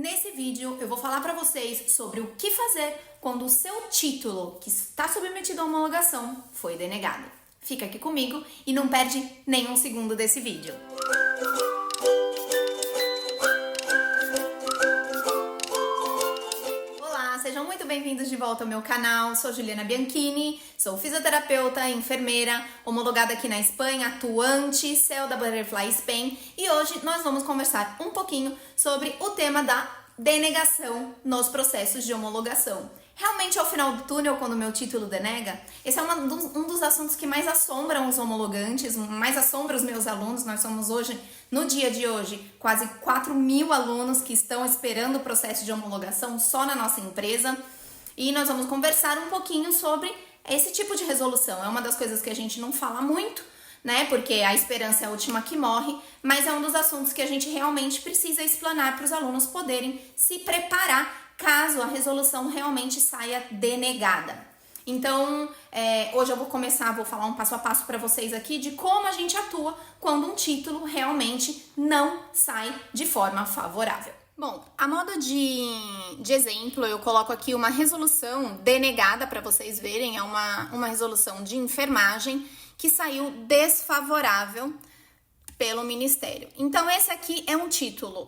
Nesse vídeo eu vou falar para vocês sobre o que fazer quando o seu título, que está submetido à homologação, foi denegado. Fica aqui comigo e não perde nenhum segundo desse vídeo. Olá, sejam muito bem-vindos de volta ao meu canal. Sou Juliana Bianchini, sou fisioterapeuta, enfermeira, homologada aqui na Espanha, atuante, CEO da Butterfly Spain, e hoje nós vamos conversar um pouquinho sobre o tema da denegação nos processos de homologação. Realmente, ao final do túnel, quando o meu título denega, esse é um dos assuntos que mais assombram os homologantes, mais assombra os meus alunos. Nós somos hoje, no dia de hoje, quase 4.000 alunos que estão esperando o processo de homologação só na nossa empresa. E nós vamos conversar um pouquinho sobre esse tipo de resolução. É uma das coisas que a gente não fala muito, né? Porque a esperança é a última que morre, mas é um dos assuntos que a gente realmente precisa explanar para os alunos poderem se preparar caso a resolução realmente saia denegada. Então, hoje eu vou falar um passo a passo para vocês aqui de como a gente atua quando um título realmente não sai de forma favorável. Bom, a modo de exemplo, eu coloco aqui uma resolução denegada para vocês verem, é uma resolução de enfermagem que saiu desfavorável pelo Ministério. Então, esse aqui é um título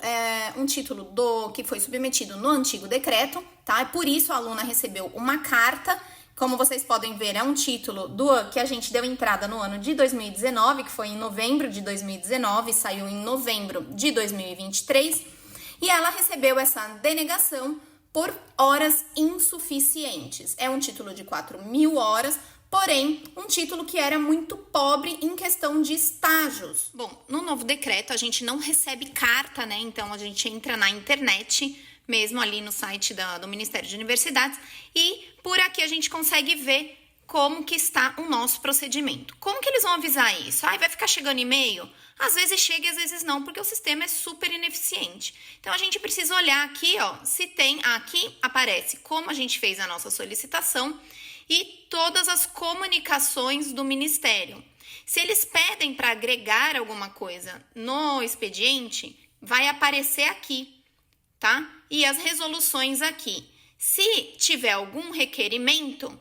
que foi submetido no antigo decreto, tá? E por isso a aluna recebeu uma carta. Como vocês podem ver, é um título que a gente deu entrada no ano de 2019, que foi em novembro de 2019, saiu em novembro de 2023, e ela recebeu essa denegação por horas insuficientes. É um título de 4.000 horas, porém, um título que era muito pobre em questão de estágios. Bom, no novo decreto a gente não recebe carta, né? Então a gente entra na internet, mesmo ali no site do Ministério de Universidades, e por aqui a gente consegue ver como que está o nosso procedimento. Como que eles vão avisar isso? Vai ficar chegando e-mail? Às vezes chega e às vezes não, porque o sistema é super ineficiente. Então a gente precisa olhar aqui, ó, se tem, aqui aparece como a gente fez a nossa solicitação e todas as comunicações do Ministério. Se eles pedem para agregar alguma coisa no expediente, vai aparecer aqui, tá? E as resoluções aqui. Se tiver algum requerimento,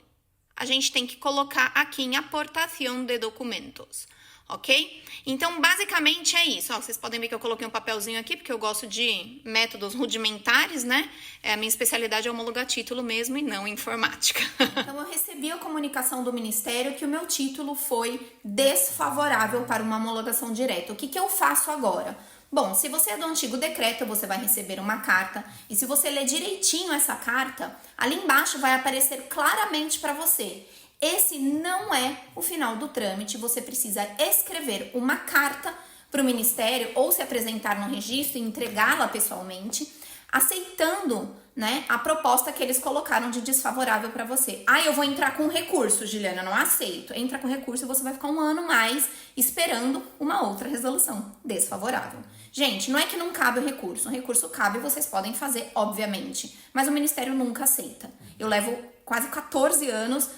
a gente tem que colocar aqui em aportação de documentos, ok? Então, basicamente é isso. Ó, vocês podem ver que eu coloquei um papelzinho aqui, porque eu gosto de métodos rudimentares, né? A minha especialidade é homologar título mesmo e não informática. Então, eu recebi a comunicação do Ministério que o meu título foi desfavorável para uma homologação direta. O que eu faço agora? Bom, se você é do antigo decreto, você vai receber uma carta, e se você ler direitinho essa carta, ali embaixo vai aparecer claramente para você: esse não é o final do trâmite, você precisa escrever uma carta para o Ministério ou se apresentar no registro e entregá-la pessoalmente, aceitando, né, a proposta que eles colocaram de desfavorável para você. Eu vou entrar com recurso, Juliana, não aceito. Entra com recurso e você vai ficar um ano mais esperando uma outra resolução desfavorável. Gente, não é que não cabe o recurso cabe, vocês podem fazer, obviamente, mas o Ministério nunca aceita. Eu levo quase 14 anos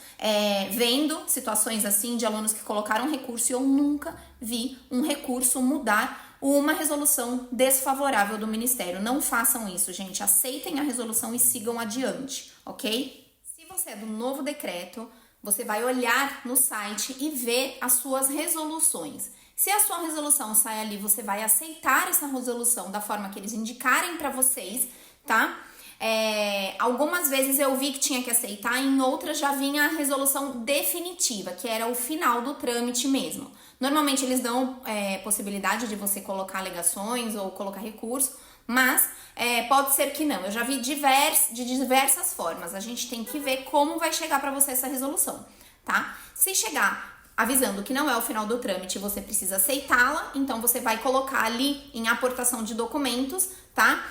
vendo situações assim de alunos que colocaram recurso e eu nunca vi um recurso mudar uma resolução desfavorável do Ministério. Não façam isso, gente. Aceitem a resolução e sigam adiante, ok? Se você é do novo decreto, você vai olhar no site e ver as suas resoluções. Se a sua resolução sai ali, você vai aceitar essa resolução da forma que eles indicarem para vocês, tá? Algumas vezes eu vi que tinha que aceitar, em outras já vinha a resolução definitiva, que era o final do trâmite mesmo. Normalmente eles dão possibilidade de você colocar alegações ou colocar recurso, mas pode ser que não. Eu já vi de diversas formas. A gente tem que ver como vai chegar para você essa resolução, tá? Se chegar avisando que não é o final do trâmite, você precisa aceitá-la, então você vai colocar ali em aportação de documentos, tá?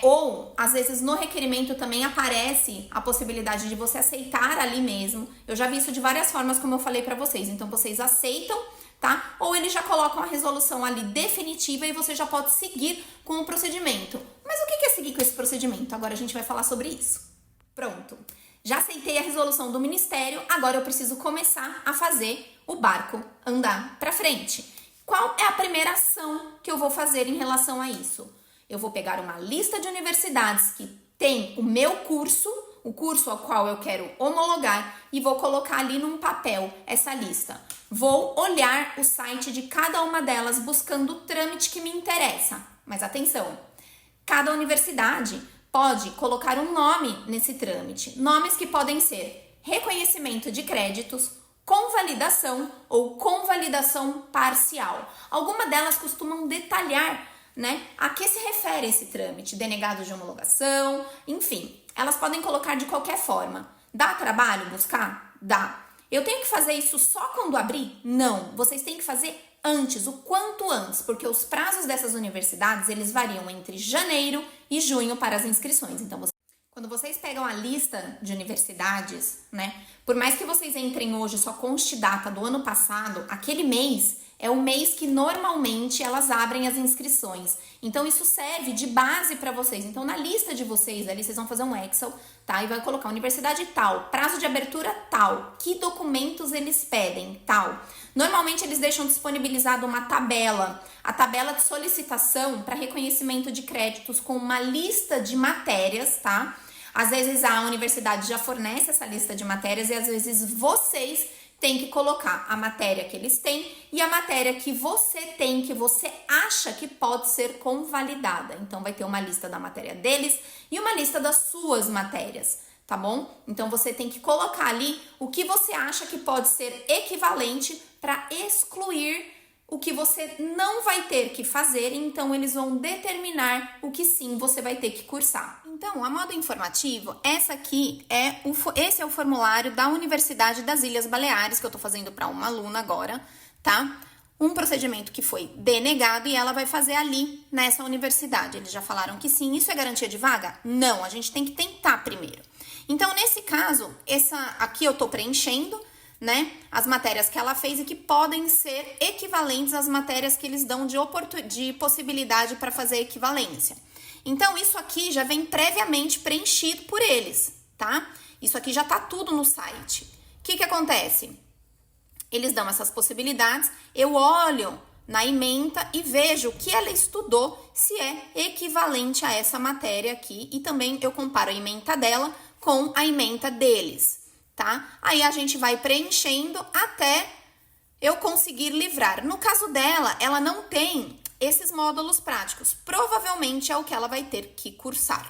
Ou, às vezes, no requerimento também aparece a possibilidade de você aceitar ali mesmo. Eu já vi isso de várias formas, como eu falei pra vocês. Então, vocês aceitam, tá? Ou eles já colocam a resolução ali definitiva e você já pode seguir com o procedimento. Mas o que é seguir com esse procedimento? Agora a gente vai falar sobre isso. Pronto. Já aceitei a resolução do Ministério, agora eu preciso começar a fazer o barco andar pra frente. Qual é a primeira ação que eu vou fazer em relação a isso? Eu vou pegar uma lista de universidades que tem o meu curso, o curso ao qual eu quero homologar, e vou colocar ali num papel essa lista. Vou olhar o site de cada uma delas buscando o trâmite que me interessa. Mas atenção, cada universidade pode colocar um nome nesse trâmite. Nomes que podem ser reconhecimento de créditos, convalidação ou convalidação parcial. Algumas delas costumam detalhar, né, a que se refere esse trâmite, denegado de homologação, enfim, elas podem colocar de qualquer forma. Dá trabalho buscar? Dá. Eu tenho que fazer isso só quando abrir? Não, vocês têm que fazer antes, o quanto antes, porque os prazos dessas universidades, eles variam entre janeiro e junho para as inscrições. Então, quando vocês pegam a lista de universidades, né, por mais que vocês entrem hoje só conste data do ano passado, aquele mês é o mês que normalmente elas abrem as inscrições. Então, isso serve de base para vocês. Então, na lista de vocês ali, vocês vão fazer um Excel, tá? E vai colocar universidade tal, prazo de abertura tal, que documentos eles pedem, tal. Normalmente, eles deixam disponibilizado uma tabela, a tabela de solicitação para reconhecimento de créditos com uma lista de matérias, tá? Às vezes, a universidade já fornece essa lista de matérias e às vezes vocês tem que colocar a matéria que eles têm e a matéria que você tem, que você acha que pode ser convalidada. Então, vai ter uma lista da matéria deles e uma lista das suas matérias, tá bom? Então, você tem que colocar ali o que você acha que pode ser equivalente para excluir o que você não vai ter que fazer, então eles vão determinar o que sim você vai ter que cursar. Então, a modo informativo, esse é o formulário da Universidade das Ilhas Baleares, que eu tô fazendo para uma aluna agora, tá? Um procedimento que foi denegado e ela vai fazer ali nessa universidade. Eles já falaram que sim. Isso é garantia de vaga? Não, a gente tem que tentar primeiro. Então, nesse caso, aqui eu tô preenchendo, né, as matérias que ela fez e que podem ser equivalentes às matérias que eles dão de possibilidade para fazer equivalência. Então, isso aqui já vem previamente preenchido por eles, tá? Isso aqui já tá tudo no site. O que acontece? Eles dão essas possibilidades, eu olho na ementa e vejo o que ela estudou, se é equivalente a essa matéria aqui, e também eu comparo a ementa dela com a ementa deles. Tá? Aí a gente vai preenchendo até eu conseguir livrar. No caso dela, ela não tem esses módulos práticos. Provavelmente é o que ela vai ter que cursar.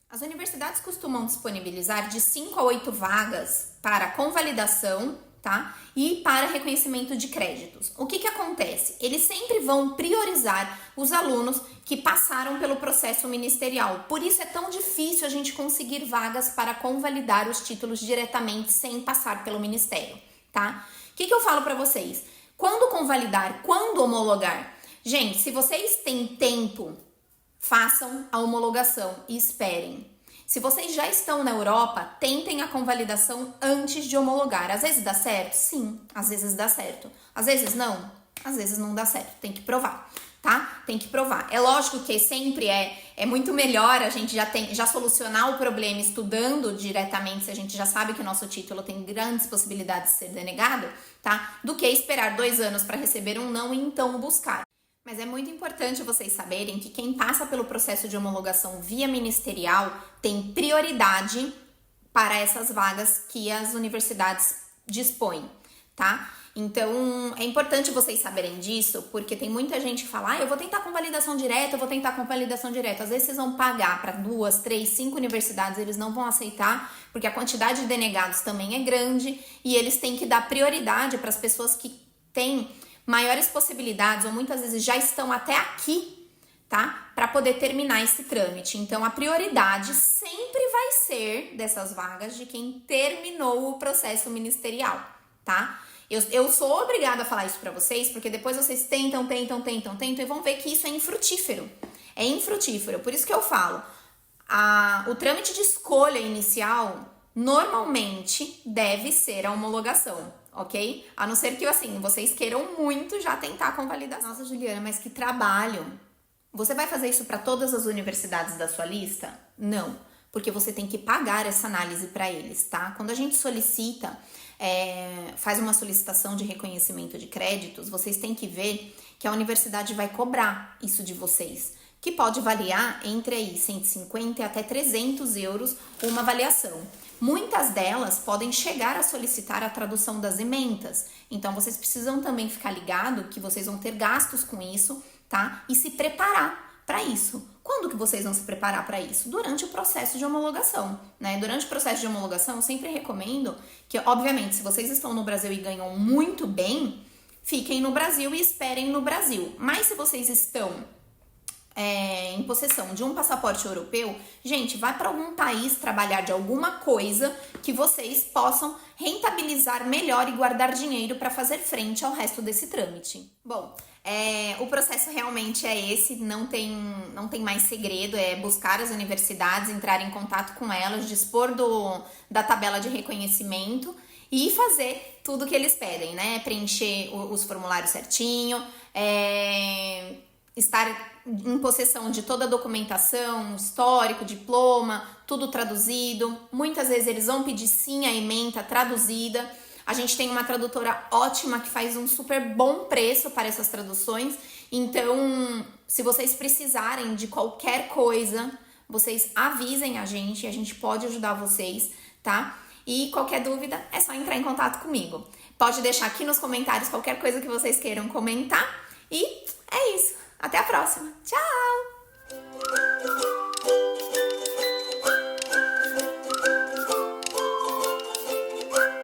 As universidades costumam disponibilizar de 5 a 8 vagas para convalidação, tá? E para reconhecimento de créditos. O que acontece? Eles sempre vão priorizar os alunos que passaram pelo processo ministerial. Por isso é tão difícil a gente conseguir vagas para convalidar os títulos diretamente sem passar pelo ministério, tá? O que eu falo para vocês? Quando convalidar, quando homologar? Gente, se vocês têm tempo, façam a homologação e esperem. Se vocês já estão na Europa, tentem a convalidação antes de homologar. Às vezes dá certo? Sim, às vezes dá certo. Às vezes não? Às vezes não dá certo. Tem que provar, tá? Tem que provar. É lógico que sempre é muito melhor a gente já solucionar o problema estudando diretamente, se a gente já sabe que o nosso título tem grandes possibilidades de ser denegado, tá? Do que esperar 2 anos para receber um não e então buscar. Mas é muito importante vocês saberem que quem passa pelo processo de homologação via ministerial tem prioridade para essas vagas que as universidades dispõem, tá? Então, é importante vocês saberem disso, porque tem muita gente que fala, eu vou tentar convalidação direta, eu vou tentar convalidação direta. Às vezes vocês vão pagar para 2, 3, 5 universidades, eles não vão aceitar, porque a quantidade de denegados também é grande e eles têm que dar prioridade para as pessoas que têm maiores possibilidades ou muitas vezes já estão até aqui, tá? Para poder terminar esse trâmite. Então, a prioridade sempre vai ser dessas vagas de quem terminou o processo ministerial, tá? Eu sou obrigada a falar isso para vocês, porque depois vocês tentam e vão ver que isso é infrutífero. É infrutífero. Por isso que eu falo, o trâmite de escolha inicial normalmente deve ser a homologação. Ok? A não ser que, assim, vocês queiram muito já tentar a convalidação. Nossa, Juliana, mas que trabalho! Você vai fazer isso para todas as universidades da sua lista? Não, porque você tem que pagar essa análise para eles, tá? Quando a gente solicita, faz uma solicitação de reconhecimento de créditos, vocês têm que ver que a universidade vai cobrar isso de vocês. que pode variar entre aí 150 e até 300 euros uma avaliação. Muitas delas podem chegar a solicitar a tradução das ementas, então vocês precisam também ficar ligado que vocês vão ter gastos com isso, tá? E se preparar para isso. Quando que vocês vão se preparar para isso? Durante o processo de homologação, né? Durante o processo de homologação, eu sempre recomendo que, obviamente, se vocês estão no Brasil e ganham muito bem, fiquem no Brasil e esperem no Brasil. Mas se vocês estão em possessão de um passaporte europeu, gente, vai para algum país trabalhar de alguma coisa que vocês possam rentabilizar melhor e guardar dinheiro para fazer frente ao resto desse trâmite. Bom, o processo realmente é esse, não tem mais segredo, é buscar as universidades, entrar em contato com elas, dispor da tabela de reconhecimento e fazer tudo que eles pedem, né? Preencher os formulários certinho, estar em possessão de toda a documentação, histórico, diploma, tudo traduzido. Muitas vezes eles vão pedir sim a ementa traduzida. A gente tem uma tradutora ótima que faz um super bom preço para essas traduções. Então, se vocês precisarem de qualquer coisa, vocês avisem a gente pode ajudar vocês, tá? E qualquer dúvida é só entrar em contato comigo. Pode deixar aqui nos comentários qualquer coisa que vocês queiram comentar. E é isso. Até a próxima. Tchau!